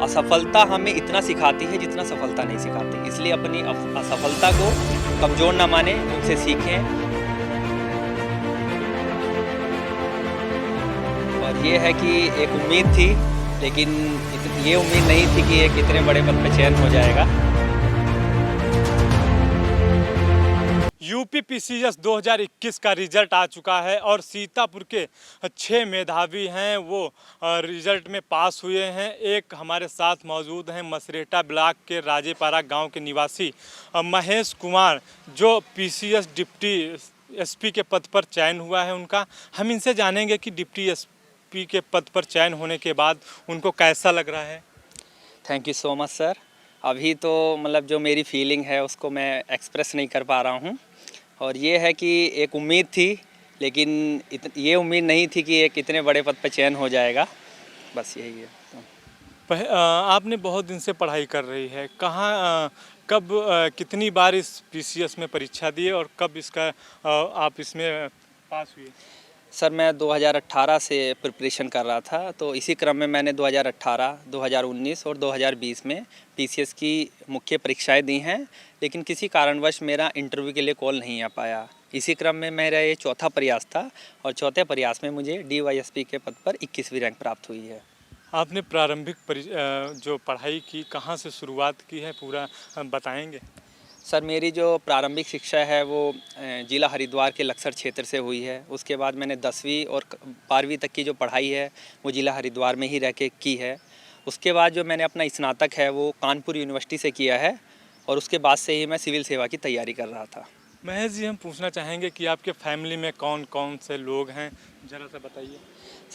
असफलता हमें इतना सिखाती है जितना सफलता नहीं सिखाती। इसलिए अपनी असफलता को कमज़ोर ना माने, उनसे सीखें। और ये है कि एक उम्मीद थी, लेकिन ये उम्मीद नहीं थी कि एक इतने बड़े पद पे चयन हो जाएगा। यूपी पीसीएस 2021 का रिजल्ट आ चुका है और सीतापुर के 6 मेधावी हैं वो रिजल्ट में पास हुए हैं। एक हमारे साथ मौजूद हैं मसरेटा ब्लॉक के राजेपारा गांव के निवासी महेश कुमार, जो पीसीएस डिप्टी एसपी के पद पर चयन हुआ है उनका। हम इनसे जानेंगे कि डिप्टी एसपी के पद पर चयन होने के बाद उनको कैसा लग रहा है। Thank you so much sir. अभी तो मतलब जो मेरी फीलिंग है उसको मैं एक्सप्रेस नहीं कर पा रहा हूँ। और ये है कि एक उम्मीद थी, लेकिन ये उम्मीद नहीं थी कि एक इतने बड़े पद पर चयन हो जाएगा। बस यही है। आपने बहुत दिन से पढ़ाई कर रही है, कहाँ कब कितनी बार इस पीसीएस में परीक्षा दी और कब इसका आप इसमें पास हुए? सर मैं 2018 से प्रिपरेशन कर रहा था, तो इसी क्रम में मैंने 2018, 2019 और 2020 में पीसीएस की मुख्य परीक्षाएं दी हैं, लेकिन किसी कारणवश मेरा इंटरव्यू के लिए कॉल नहीं आ पाया। इसी क्रम में मेरा ये चौथा प्रयास था और चौथे प्रयास में मुझे डीवाईएसपी के पद पर 21वीं रैंक प्राप्त हुई है। आपने प्रारंभिक जो पढ़ाई की, कहाँ से शुरुआत की है, पूरा बताएंगे? सर मेरी जो प्रारंभिक शिक्षा है वो ज़िला हरिद्वार के लक्सर क्षेत्र से हुई है। उसके बाद मैंने 10वीं और 12वीं तक की जो पढ़ाई है वो ज़िला हरिद्वार में ही रह के की है। उसके बाद जो मैंने अपना स्नातक है वो कानपुर यूनिवर्सिटी से किया है और उसके बाद से ही मैं सिविल सेवा की तैयारी कर रहा था। महेश जी, हम पूछना चाहेंगे कि आपके फैमिली में कौन कौन से लोग हैं, ज़रा सा बताइए।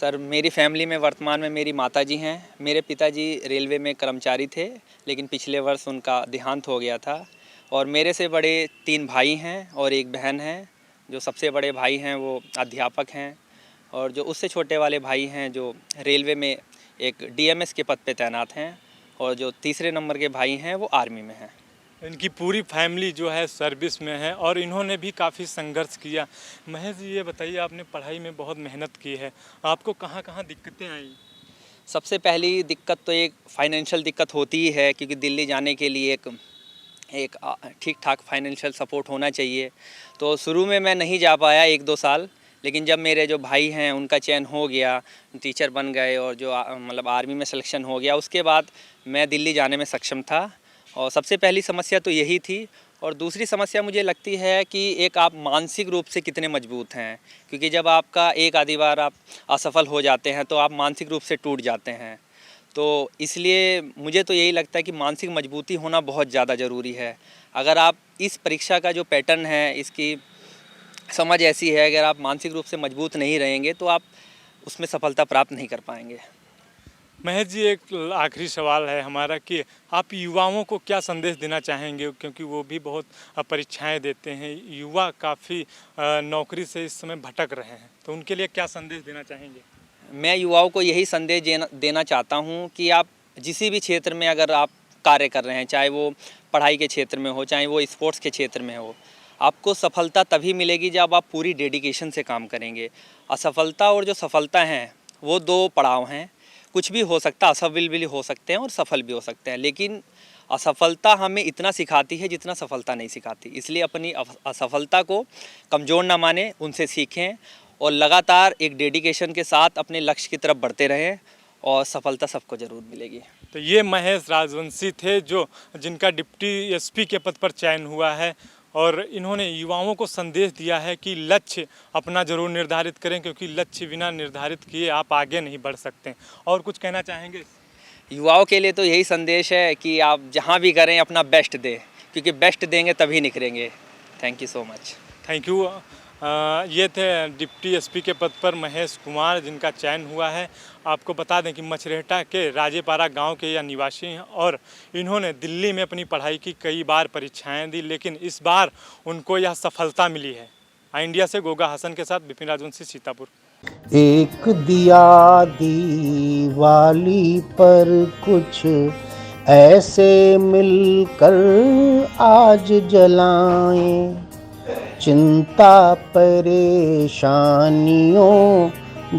सर मेरी फैमिली में वर्तमान में मेरी माताजी हैं। मेरे पिताजी रेलवे में कर्मचारी थे, लेकिन पिछले वर्ष उनका देहांत हो गया था। और मेरे से बड़े 3 भाई हैं और एक बहन है। जो सबसे बड़े भाई हैं वो अध्यापक हैं और जो उससे छोटे वाले भाई हैं जो रेलवे में एक डीएमएस के पद पे तैनात हैं और जो तीसरे नंबर के भाई हैं वो आर्मी में हैं। इनकी पूरी फैमिली जो है सर्विस में है और इन्होंने भी काफ़ी संघर्ष किया। महेश जी ये बताइए, आपने पढ़ाई में बहुत मेहनत की है, आपको कहाँ कहाँ दिक्कतें आई? सबसे पहली दिक्कत तो एक फाइनेंशियल दिक्कत होती ही है, क्योंकि दिल्ली जाने के लिए एक ठीक ठाक फाइनेंशियल सपोर्ट होना चाहिए। तो शुरू में मैं नहीं जा पाया 1-2 साल, लेकिन जब मेरे जो भाई हैं उनका चयन हो गया, टीचर बन गए और जो मतलब आर्मी में सिलेक्शन हो गया, उसके बाद मैं दिल्ली जाने में सक्षम था। और सबसे पहली समस्या तो यही थी। और दूसरी समस्या मुझे लगती है कि एक आप मानसिक रूप से कितने मजबूत हैं, क्योंकि जब आपका एक आधी बार आप असफल हो जाते हैं तो आप मानसिक रूप से टूट जाते हैं। तो इसलिए मुझे तो यही लगता है कि मानसिक मजबूती होना बहुत ज़्यादा ज़रूरी है। अगर आप इस परीक्षा का जो पैटर्न है, इसकी समझ ऐसी है, अगर आप मानसिक रूप से मजबूत नहीं रहेंगे तो आप उसमें सफलता प्राप्त नहीं कर पाएंगे। महेश जी, एक आखिरी सवाल है हमारा कि आप युवाओं को क्या संदेश देना चाहेंगे, क्योंकि वो भी बहुत परीक्षाएं देते हैं, युवा काफ़ी नौकरी से इस समय भटक रहे हैं, तो उनके लिए क्या संदेश देना चाहेंगे? मैं युवाओं को यही संदेश देना चाहता हूँ कि आप जिस भी क्षेत्र में अगर आप कार्य कर रहे हैं, चाहे वो पढ़ाई के क्षेत्र में हो, चाहे वो स्पोर्ट्स के क्षेत्र में हो, आपको सफलता तभी मिलेगी जब आप पूरी डेडिकेशन से काम करेंगे। असफलता और जो सफलता हैं वो 2 पड़ाव हैं। कुछ भी हो सकता है, असफल भी हो सकते हैं और सफल भी हो सकते हैं, लेकिन असफलता हमें इतना सिखाती है जितना सफलता नहीं सिखाती। इसलिए अपनी असफलता को कमज़ोर ना माने, उनसे सीखें और लगातार एक डेडिकेशन के साथ अपने लक्ष्य की तरफ बढ़ते रहें और सफलता सबको ज़रूर मिलेगी। तो ये महेश राजवंशी थे जो जिनका डिप्टी एसपी के पद पर चयन हुआ है और इन्होंने युवाओं को संदेश दिया है कि लक्ष्य अपना ज़रूर निर्धारित करें, क्योंकि लक्ष्य बिना निर्धारित किए आप आगे नहीं बढ़ सकते। और कुछ कहना चाहेंगे? युवाओं के लिए तो यही संदेश है कि आप जहाँ भी करें अपना बेस्ट दें, क्योंकि बेस्ट देंगे तभी निखरेंगे। Thank you so much. Thank you. ये थे डिप्टी एसपी के पद पर महेश कुमार, जिनका चयन हुआ है। आपको बता दें कि मछरेटा के राजेपारा गांव के यह निवासी हैं और इन्होंने दिल्ली में अपनी पढ़ाई की कई बार परीक्षाएं दी, लेकिन इस बार उनको यह सफलता मिली है। इंडिया से गोगा हसन के साथ बिपिन राजवंशी, सीतापुर। एक दिया दीवाली पर कुछ ऐसे मिलकर आज जलाएं, चिंता परेशानियों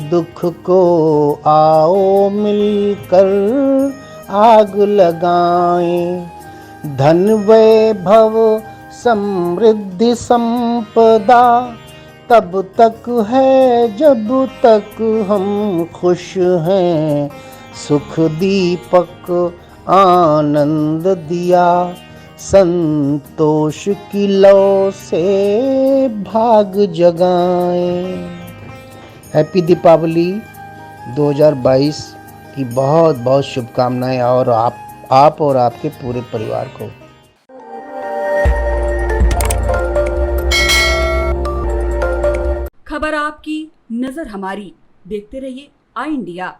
दुख को आओ मिलकर आग लगाएं। धन वैभव समृद्धि संपदा तब तक है जब तक हम खुश हैं। सुख दीपक आनंद दिया, संतोष की लौ से भाग जगाएं। हैप्पी दीपावली 2022 की बहुत बहुत शुभकामनाएं और आप और आपके पूरे परिवार को। खबर आपकी, नजर हमारी। देखते रहिए आई इंडिया।